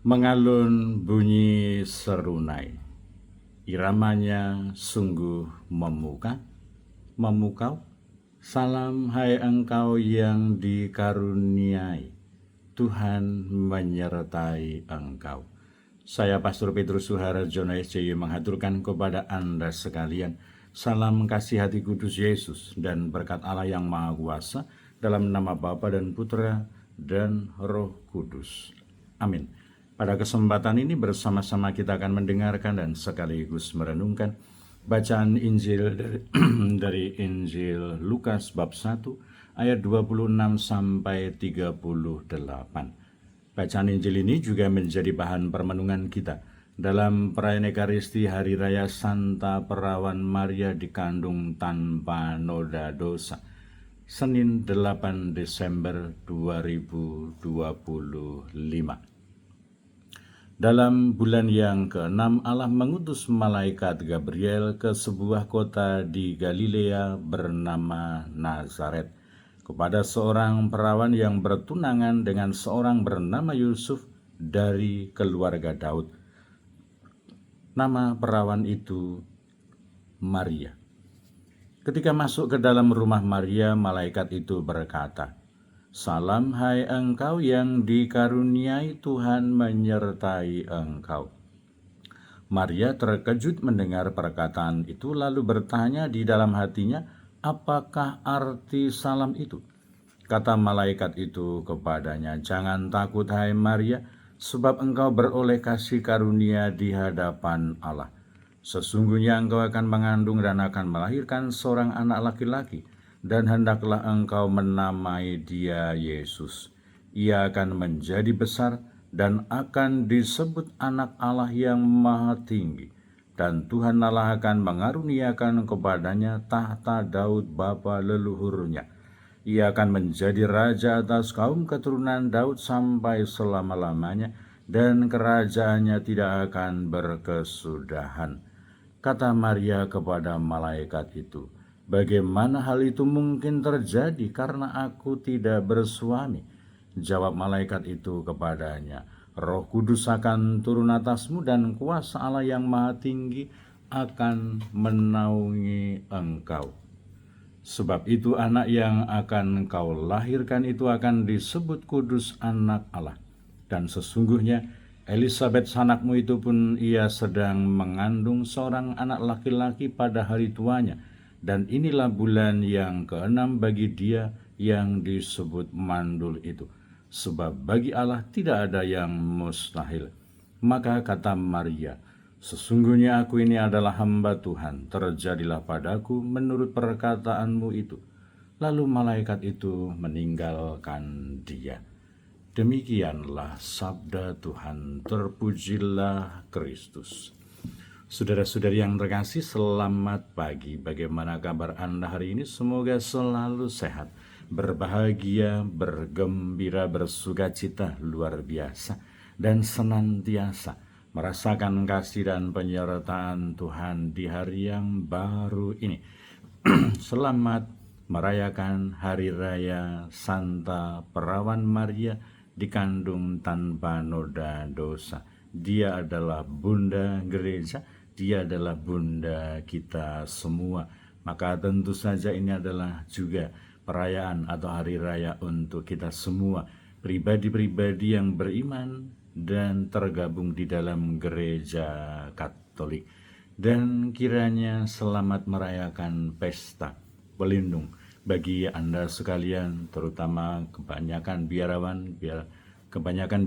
Mengalun bunyi serunai, iramanya sungguh memukau. Salam hai engkau yang dikaruniai, Tuhan menyertai engkau. Saya Pastor Petrus Suharjono SJY menghaturkan kepada Anda sekalian salam kasih hati kudus Yesus dan berkat Allah yang Maha Kuasa dalam nama Bapa dan Putra dan Roh Kudus. Amin. Pada kesempatan ini bersama-sama kita akan mendengarkan dan sekaligus merenungkan bacaan Injil dari Injil Lukas bab 1 ayat 26 sampai 38. Bacaan Injil ini juga menjadi bahan permenungan kita dalam perayaan Ekaristi Hari Raya Santa Perawan Maria dikandung tanpa noda dosa, Senin 8 Desember 2025. Dalam bulan yang ke-6, Allah mengutus malaikat Gabriel ke sebuah kota di Galilea bernama Nazaret kepada seorang perawan yang bertunangan dengan seorang bernama Yusuf dari keluarga Daud. Nama perawan itu Maria. Ketika masuk ke dalam rumah Maria, malaikat itu berkata, "Salam hai engkau yang dikaruniai, Tuhan menyertai engkau." Maria terkejut mendengar perkataan itu, lalu bertanya di dalam hatinya, apakah arti salam itu? Kata malaikat itu kepadanya, "Jangan takut hai Maria, sebab engkau beroleh kasih karunia di hadapan Allah. Sesungguhnya engkau akan mengandung dan akan melahirkan seorang anak laki-laki, dan hendaklah engkau menamai dia Yesus. Ia akan menjadi besar dan akan disebut anak Allah yang Maha Tinggi. Dan Tuhan Allah akan mengaruniakan kepadanya tahta Daud bapa leluhurnya. Ia akan menjadi raja atas kaum keturunan Daud sampai selama-lamanya, dan kerajaannya tidak akan berkesudahan." Kata Maria kepada malaikat itu, "Bagaimana hal itu mungkin terjadi karena aku tidak bersuami?" Jawab malaikat itu kepadanya, "Roh Kudus akan turun atasmu dan kuasa Allah yang Maha Tinggi akan menaungi engkau. Sebab itu anak yang akan kau lahirkan itu akan disebut kudus anak Allah. Dan sesungguhnya Elisabet sanakmu itu pun ia sedang mengandung seorang anak laki-laki pada hari tuanya. Dan inilah bulan yang ke-6 bagi dia yang disebut mandul itu. Sebab bagi Allah tidak ada yang mustahil." Maka kata Maria, "Sesungguhnya aku ini adalah hamba Tuhan, terjadilah padaku menurut perkataanmu itu." Lalu malaikat itu meninggalkan dia. Demikianlah sabda Tuhan, terpujilah Kristus. Saudara-saudari yang terkasih, selamat pagi. Bagaimana kabar Anda hari ini? Semoga selalu sehat, berbahagia, bergembira, bersukacita luar biasa, dan senantiasa merasakan kasih dan penyertaan Tuhan di hari yang baru ini. Selamat merayakan Hari Raya Santa Perawan Maria dikandung tanpa noda dosa. Dia adalah Bunda Gereja, dia adalah Bunda kita semua. Maka tentu saja ini adalah juga perayaan atau hari raya untuk kita semua, pribadi-pribadi yang beriman dan tergabung di dalam Gereja Katolik. Dan kiranya selamat merayakan pesta pelindung bagi Anda sekalian, terutama kebanyakan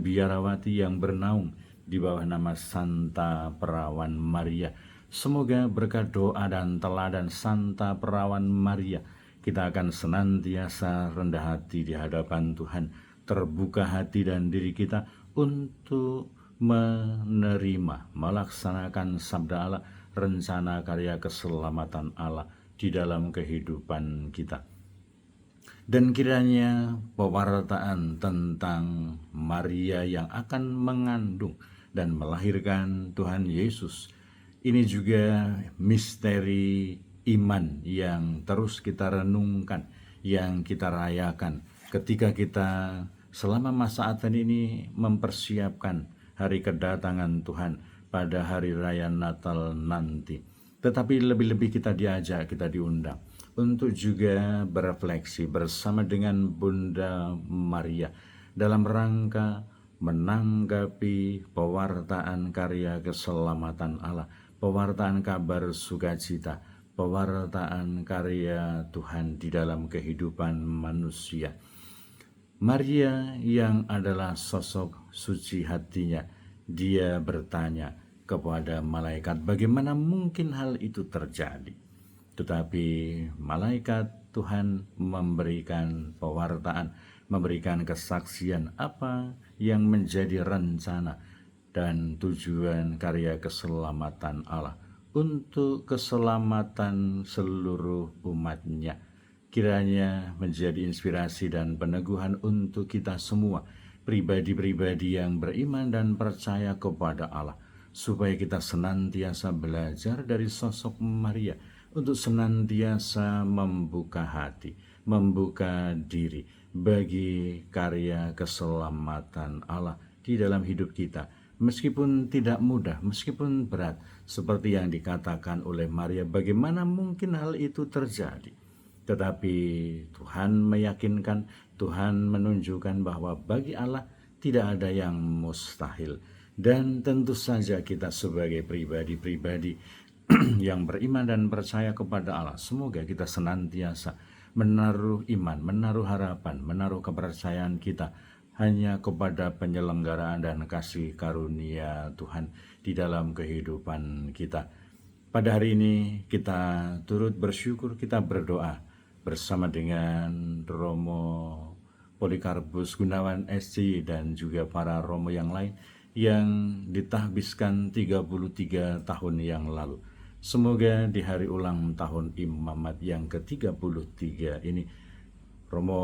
biarawati yang bernaung di bawah nama Santa Perawan Maria. Semoga berkat doa dan teladan Santa Perawan Maria, kita akan senantiasa rendah hati di hadapan Tuhan, terbuka hati dan diri kita untuk menerima, melaksanakan sabda Allah, rencana karya keselamatan Allah di dalam kehidupan kita. Dan kiranya pewartaan tentang Maria yang akan mengandung dan melahirkan Tuhan Yesus, ini juga misteri iman yang terus kita renungkan, yang kita rayakan ketika kita selama masa Advent ini mempersiapkan hari kedatangan Tuhan pada hari raya Natal nanti. Tetapi lebih-lebih kita diajak, kita diundang untuk juga berefleksi bersama dengan Bunda Maria dalam rangka menanggapi pewartaan karya keselamatan Allah, pewartaan kabar sukacita, pewartaan karya Tuhan di dalam kehidupan manusia. Maria yang adalah sosok suci hatinya, dia bertanya kepada malaikat bagaimana mungkin hal itu terjadi. Tetapi malaikat Tuhan memberikan pewartaan, memberikan kesaksian apa yang menjadi rencana dan tujuan karya keselamatan Allah untuk keselamatan seluruh umatnya. Kiranya menjadi inspirasi dan peneguhan untuk kita semua, pribadi-pribadi yang beriman dan percaya kepada Allah, supaya kita senantiasa belajar dari sosok Maria untuk senantiasa membuka hati, membuka diri bagi karya keselamatan Allah di dalam hidup kita. Meskipun tidak mudah, meskipun berat, seperti yang dikatakan oleh Maria, bagaimana mungkin hal itu terjadi? Tetapi Tuhan meyakinkan, Tuhan menunjukkan bahwa bagi Allah tidak ada yang mustahil. Dan tentu saja kita sebagai pribadi-pribadi yang beriman dan percaya kepada Allah, semoga kita senantiasa menaruh iman, menaruh harapan, menaruh kepercayaan kita hanya kepada penyelenggaraan dan kasih karunia Tuhan di dalam kehidupan kita. Pada hari ini kita turut bersyukur, kita berdoa bersama dengan Romo Polikarpus Gunawan SC dan juga para Romo yang lain yang ditahbiskan 33 tahun yang lalu. Semoga di hari ulang tahun Imamat yang ke-33 ini Romo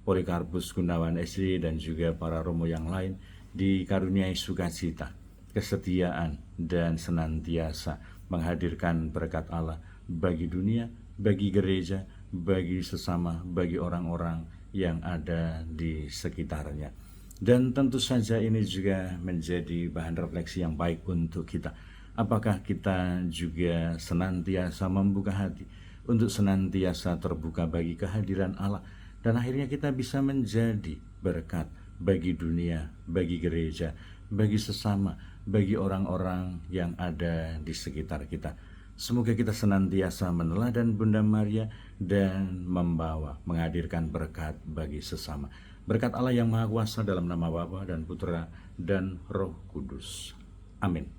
Polikarpus Gunawan SC dan juga para Romo yang lain dikaruniai sukacita, kesetiaan, dan senantiasa menghadirkan berkat Allah bagi dunia, bagi gereja, bagi sesama, bagi orang-orang yang ada di sekitarnya. Dan tentu saja ini juga menjadi bahan refleksi yang baik untuk kita. Apakah kita juga senantiasa membuka hati untuk senantiasa terbuka bagi kehadiran Allah, dan akhirnya kita bisa menjadi berkat bagi dunia, bagi gereja, bagi sesama, bagi orang-orang yang ada di sekitar kita. Semoga kita senantiasa meneladan Bunda Maria dan menghadirkan berkat bagi sesama. Berkat Allah yang Maha Kuasa dalam nama Bapa dan Putra dan Roh Kudus. Amin.